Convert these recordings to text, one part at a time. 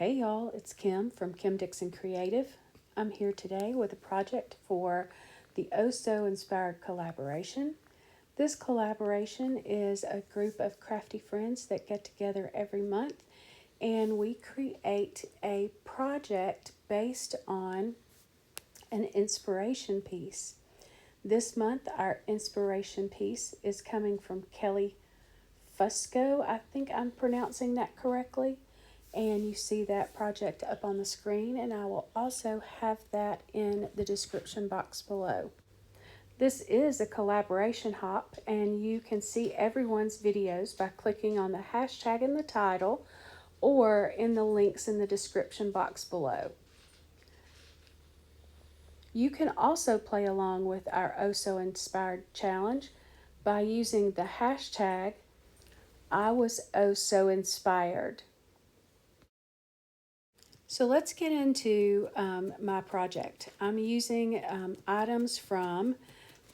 Hey y'all, it's Kim from Kim Dixon Creative. I'm here today with a project for the Oh So Inspired collaboration. This collaboration is a group of crafty friends that get together every month and we create a project based on an inspiration piece. This month, our inspiration piece is coming from Kelly Fusco. I think I'm pronouncing that correctly. And you see that project up on the screen, and I will also have that in the description box below. This is a collaboration hop, and you can see everyone's videos by clicking on the hashtag in the title or in the links in the description box below. You can also play along with our Oh So Inspired challenge by using the hashtag I was oh so inspired. So let's get into my project. I'm using items from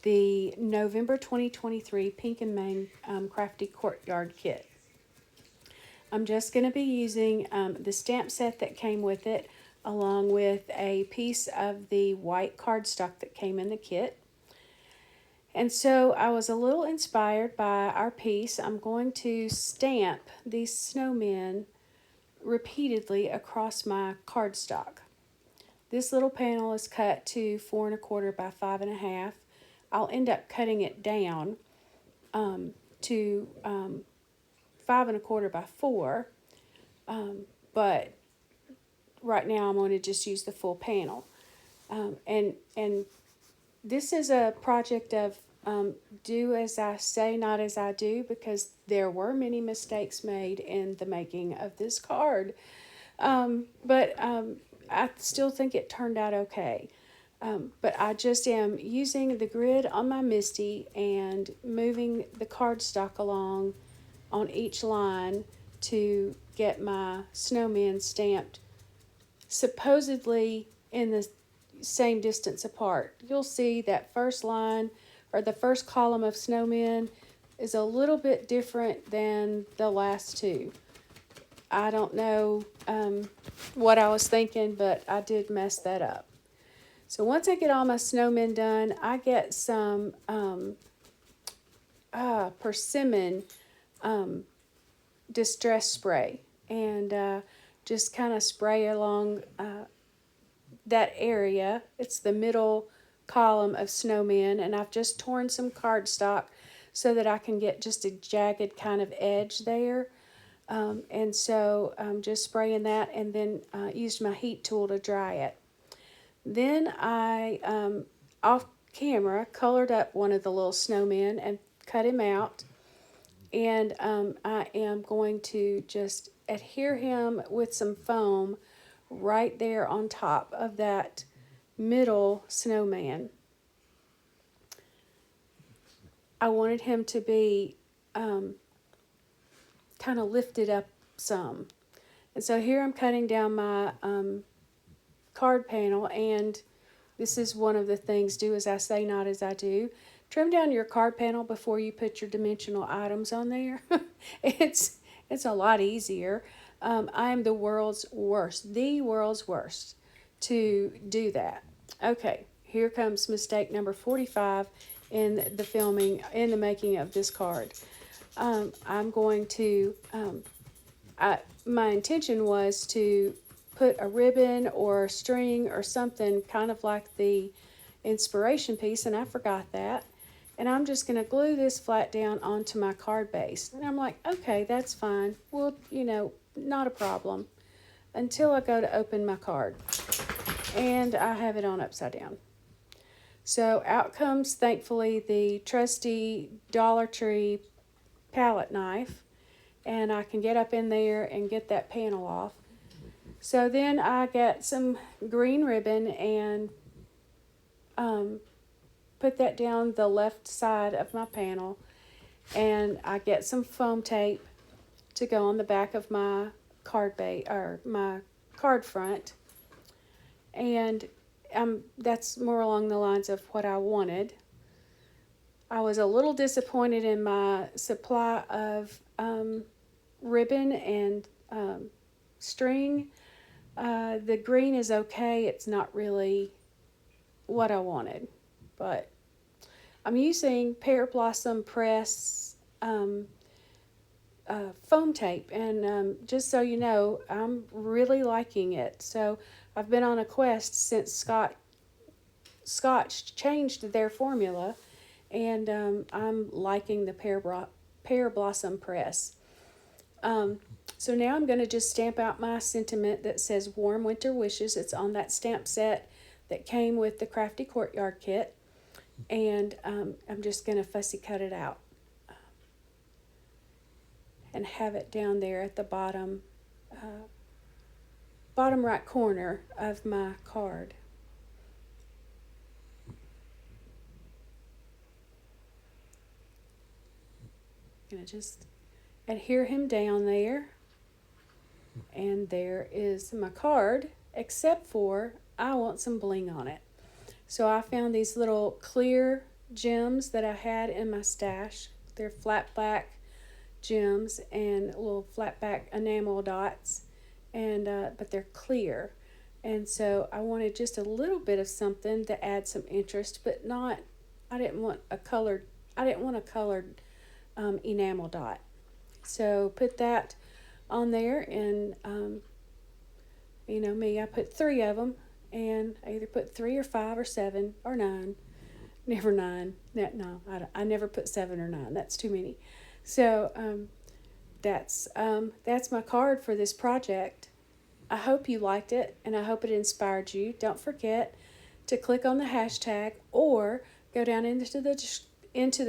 the November 2023 Pink and Main Crafty Courtyard Kit. I'm just going to be using the stamp set that came with it, along with a piece of the white cardstock that came in the kit. And so I was a little inspired by our piece. I'm going to stamp these snowmen repeatedly across my cardstock. This little panel is cut to 4 1/4 by 5 1/2. I'll end up cutting it down to 5 1/4 by 4, but right now I'm going to just use the full panel. And this is a project of do as I say, not as I do, because there were many mistakes made in the making of this card. But I still think it turned out okay. But I just am using the grid on my MISTI and moving the cardstock along on each line to get my snowmen stamped supposedly in the same distance apart. You'll see that first line or the first column of snowmen is a little bit different than the last two. I don't know what I was thinking, but I did mess that up. So once I get all my snowmen done, I get some persimmon distress spray and just kind of spray along that area. It's the middle column of snowmen, and I've just torn some cardstock so that I can get just a jagged kind of edge there. And so I'm just spraying that, and then used my heat tool to dry it. Then I, off camera, colored up one of the little snowmen and cut him out. And I am going to just adhere him with some foam right there on top of that middle snowman. I wanted him to be kind of lifted up some. And so here I'm cutting down my card panel, and this is one of the things, do as I say, not as I do. Trim down your card panel before you put your dimensional items on there. It's a lot easier. I am the world's worst to do that. Okay, here comes mistake number 45 in the making of this card. I'm going to, my intention was to put a ribbon or string or something kind of like the inspiration piece, and I forgot that. And I'm just going to glue this flat down onto my card base. And I'm like, okay, that's fine. Well, not a problem. Until I go to open my card. And I have it on upside down. So out comes, thankfully, the trusty Dollar Tree palette knife. And I can get up in there and get that panel off. So then I get some green ribbon and put that down the left side of my panel, and I get some foam tape to go on the back of my card base or my card front, and that's more along the lines of what I wanted. I was a little disappointed in my supply of ribbon and string. The green is okay. It's not really what I wanted, but I'm using Pear Blossom Press foam tape, and just so you know, I'm really liking it. So I've been on a quest since Scotch changed their formula, and I'm liking the Pear Blossom Press. Um, so now I'm going to just stamp out my sentiment that says Warm Winter Wishes. It's on that stamp set that came with the Crafty Courtyard kit. And I'm just going to fussy cut it out and have it down there at the bottom right corner of my card. I'm going to just adhere him down there. And there is my card, except for I want some bling on it. So I found these little clear gems that I had in my stash. They're flat back gems and little flat back enamel dots, and but they're clear. And so I wanted just a little bit of something to add some interest, but not. I didn't want a colored enamel dot. So put that on there, and you know me, I put 3 of them, and I either put 3 or 5 or 7 or 9. Never 9. No, I never put 7 or 9. That's too many. So that's my card for this project. I hope you liked it, and I hope it inspired you. Don't forget to click on the hashtag or go down into the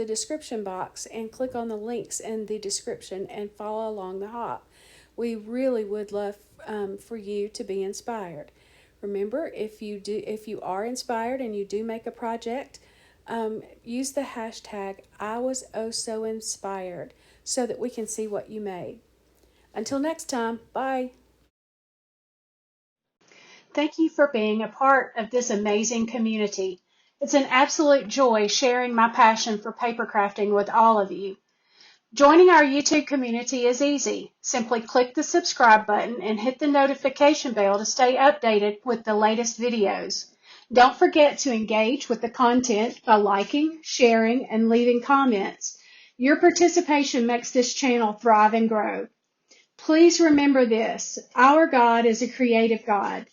description box and click on the links in the description and follow along the hop. We really would love for you to be inspired. Remember, if you are inspired and you do make a project, use the hashtag #IWasOhSoInspired so that we can see what you made. Until next time, bye. Thank you for being a part of this amazing community. It's an absolute joy sharing my passion for paper crafting with all of you. Joining our YouTube community is easy. Simply click the subscribe button and hit the notification bell to stay updated with the latest videos. Don't forget to engage with the content by liking, sharing, and leaving comments. Your participation makes this channel thrive and grow. Please remember this: our God is a creative God.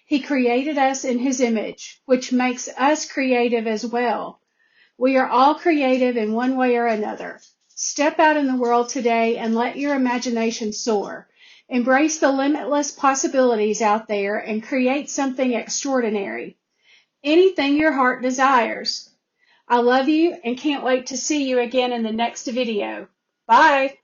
He created us in His image, which makes us creative as well. We are all creative in one way or another. Step out in the world today and let your imagination soar. Embrace the limitless possibilities out there and create something extraordinary. Anything your heart desires. I love you and can't wait to see you again in the next video. Bye.